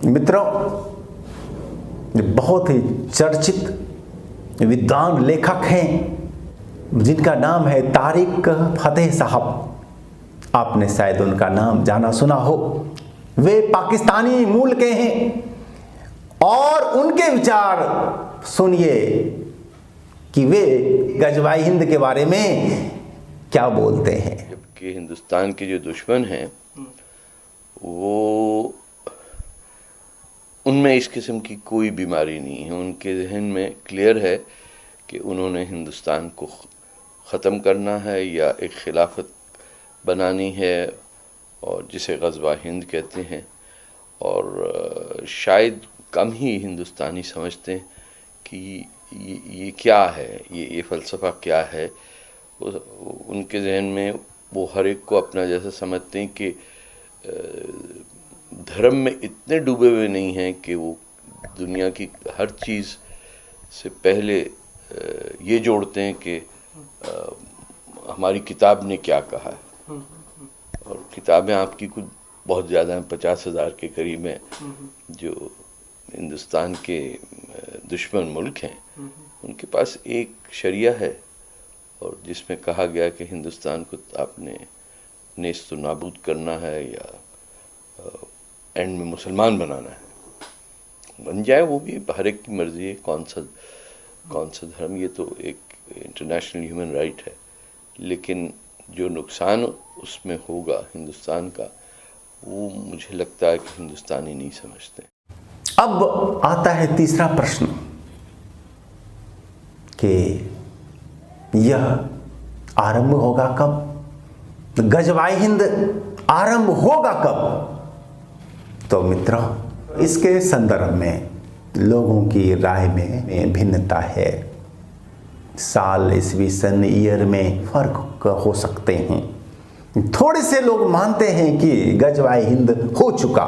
मित्रों, बहुत ही चर्चित विद्वान लेखक हैं जिनका नाम है तारिक फतेह साहब। आपने शायद उनका नाम जाना सुना हो। वे पाकिस्तानी मूल के हैं और उनके विचार सुनिए कि वे गजवाई हिंद के बारे में क्या बोलते हैं। जबकि हिंदुस्तान के जो दुश्मन हैं वो उनमें इस किस्म की कोई बीमारी नहीं है। उनके जहन में क्लियर है कि उन्होंने हिंदुस्तान को ख़त्म करना है या एक खिलाफत बनानी है, और जिसे ग़ज़वा हिंद कहते हैं। और शायद कम ही हिंदुस्तानी समझते हैं कि ये क्या है, ये फ़लसफ़ा क्या है। उनके जहन में वो हर एक को अपना जैसा समझते हैं कि धर्म में इतने डूबे हुए नहीं हैं कि वो दुनिया की हर चीज़ से पहले ये जोड़ते हैं कि हमारी किताब ने क्या कहा है। और किताबें आपकी कुछ बहुत ज़्यादा हैं, 50,000 के करीब हैं जो हिंदुस्तान के दुश्मन मुल्क हैं। उनके पास एक शरिया है और जिसमें कहा गया कि हिंदुस्तान को आपने नेस्त नाबूद करना है या एंड में मुसलमान बनाना है। बन जाए वो भी हर एक की मर्जी है कौन सा धर्म, ये तो एक इंटरनेशनल ह्यूमन राइट है। लेकिन जो नुकसान उसमें होगा हिंदुस्तान का, वो मुझे लगता है कि हिंदुस्तानी नहीं समझते। अब आता है तीसरा प्रश्न कि यह आरंभ होगा कब, गजवाई हिंद आरंभ होगा कब। तो मित्रों, इसके संदर्भ में लोगों की राय में भिन्नता है। साल, ईस्वी सन, ईयर में फर्क हो सकते हैं। थोड़े से लोग मानते हैं कि गजवाई हिंद हो चुका।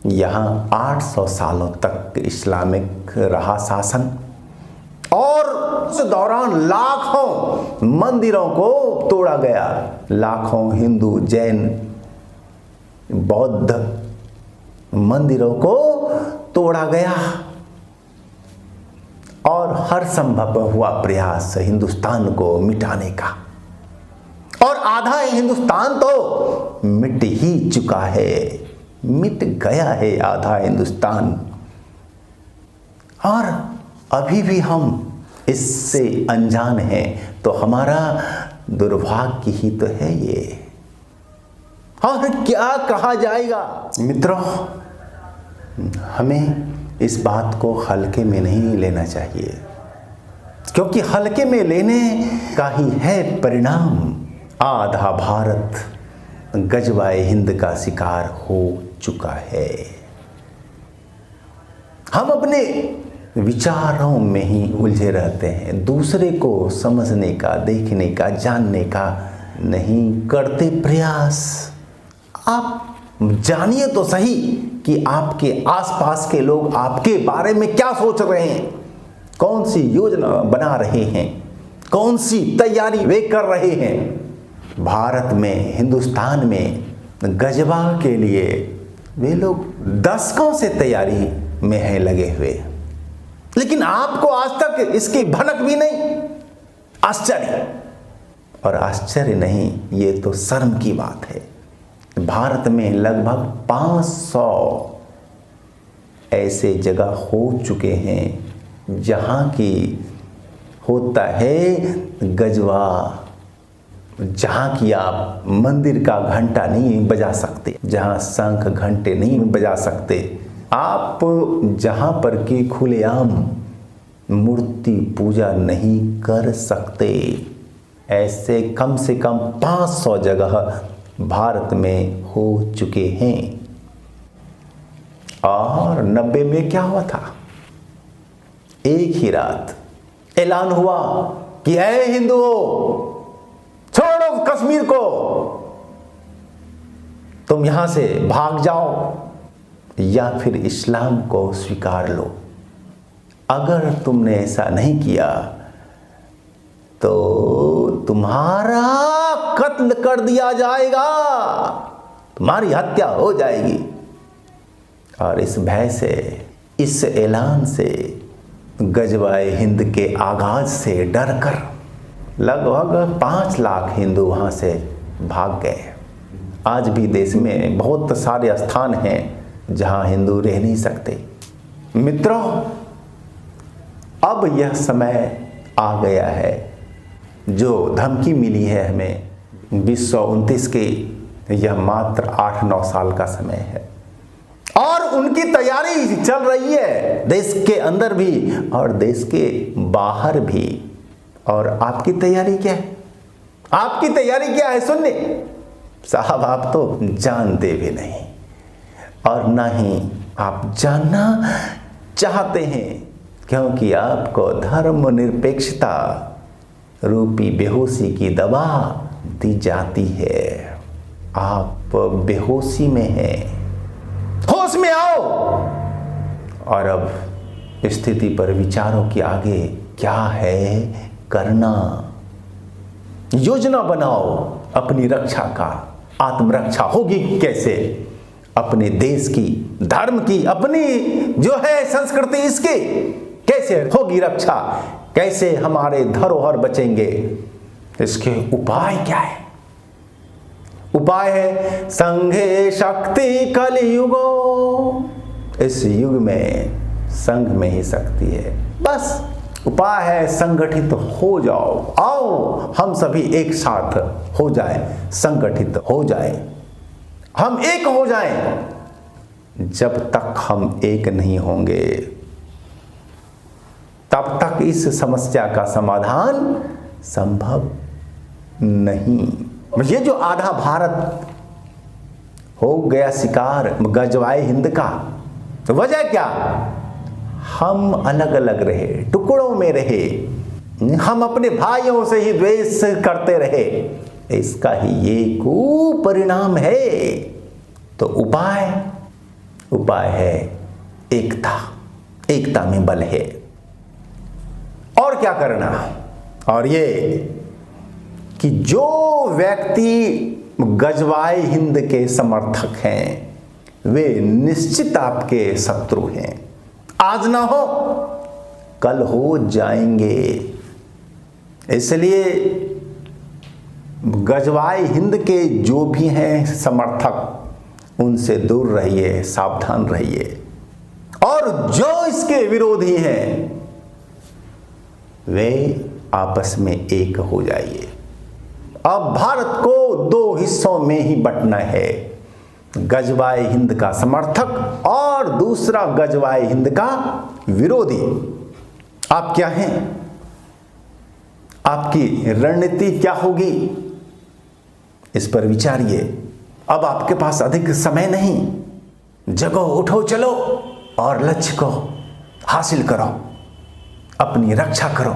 यहाँ 800 सालों तक इस्लामिक रहा शासन और उस दौरान लाखों मंदिरों को तोड़ा गया। लाखों हिंदू, जैन, बौद्ध मंदिरों को तोड़ा गया और हर संभव हुआ प्रयास हिंदुस्तान को मिटाने का। और आधा हिंदुस्तान तो मिट ही चुका है, मिट गया है आधा हिंदुस्तान। और अभी भी हम इससे अनजान हैं, तो हमारा दुर्भाग्य ही तो है ये। और क्या कहा जाएगा। मित्रों, हमें इस बात को हल्के में नहीं लेना चाहिए, क्योंकि हल्के में लेने का ही है परिणाम। आधा भारत गजवाए हिंद का शिकार हो चुका है। हम अपने विचारों में ही उलझे रहते हैं, दूसरे को समझने का, देखने का, जानने का नहीं करते प्रयास। आप जानिए तो सही कि आपके आसपास के लोग आपके बारे में क्या सोच रहे हैं, कौन सी योजना बना रहे हैं, कौन सी तैयारी वे कर रहे हैं। भारत में, हिंदुस्तान में गजवा के लिए वे लोग दशकों से तैयारी में हैं लगे हुए, लेकिन आपको आज तक इसकी भनक भी नहीं। आश्चर्य, और आश्चर्य नहीं, ये तो शर्म की बात है। भारत में लगभग 500 ऐसे जगह हो चुके हैं जहाँ की होता है गजवा, जहाँ की आप मंदिर का घंटा नहीं बजा सकते, जहाँ शंख घंटे नहीं बजा सकते, आप जहाँ पर कि खुलेआम मूर्ति पूजा नहीं कर सकते। ऐसे कम से कम 500 जगह भारत में हो चुके हैं। और 90 में क्या हुआ था, एक ही रात ऐलान हुआ कि ऐ हिंदुओं, छोड़ो कश्मीर को, तुम यहां से भाग जाओ या फिर इस्लाम को स्वीकार लो। अगर तुमने ऐसा नहीं किया तो तुम्हारा कत्ल कर दिया जाएगा, तुम्हारी हत्या हो जाएगी। और इस भय से, इस ऐलान से, गजवाए हिंद के आगाज से डरकर लगभग 5 लाख हिंदू वहाँ से भाग गए। आज भी देश में बहुत सारे स्थान हैं जहाँ हिंदू रह नहीं सकते। मित्रों, अब यह समय आ गया है, जो धमकी मिली है हमें 2029 के, यह मात्र 8-9 साल का समय है और उनकी तैयारी चल रही है देश के अंदर भी और देश के बाहर भी। और आपकी तैयारी क्या है? आपकी तैयारी क्या है? सुनिए साहब, आप तो जानते भी नहीं और ना ही आप जानना चाहते हैं, क्योंकि आपको धर्मनिरपेक्षता रूपी बेहोशी की दवा दी जाती है। आप बेहोशी में हैं, होश में आओ। और अब स्थिति पर विचारों के आगे क्या है करना, योजना बनाओ अपनी रक्षा का। आत्मरक्षा होगी कैसे? अपने देश की, धर्म की, अपनी जो है संस्कृति, इसकी कैसे होगी रक्षा? कैसे हमारे धरोहर बचेंगे? इसके उपाय क्या है? उपाय है संघे शक्ति कलियुगो। इस युग में संघ में ही शक्ति है। बस उपाय है संगठित हो जाओ। आओ हम सभी एक साथ हो जाए, संगठित हो जाए, हम एक हो जाएं। जब तक हम एक नहीं होंगे तब तक इस समस्या का समाधान संभव नहीं। ये जो आधा भारत हो गया शिकार गजवाए हिंद का, तो वजह क्या? हम अलग अलग रहे, टुकड़ों में रहे, हम अपने भाइयों से ही द्वेष करते रहे। इसका ही ये कुपरिणाम है। तो उपाय है एकता। एकता में बल है। और क्या करना? और ये कि जो व्यक्ति गजवाए हिंद के समर्थक हैं वे निश्चित आपके शत्रु हैं। आज ना हो कल हो जाएंगे। इसलिए गजवाए हिंद के जो भी हैं समर्थक, उनसे दूर रहिए, सावधान रहिए। और जो इसके विरोधी हैं वे आपस में एक हो जाइए। अब भारत को 2 हिस्सों में ही बंटना है, गजवाए हिंद का समर्थक और दूसरा गजवाए हिंद का विरोधी। आप क्या हैं? आपकी रणनीति क्या होगी? इस पर विचारिए। अब आपके पास अधिक समय नहीं। जगो, उठो, चलो और लक्ष्य को हासिल करो, अपनी रक्षा करो।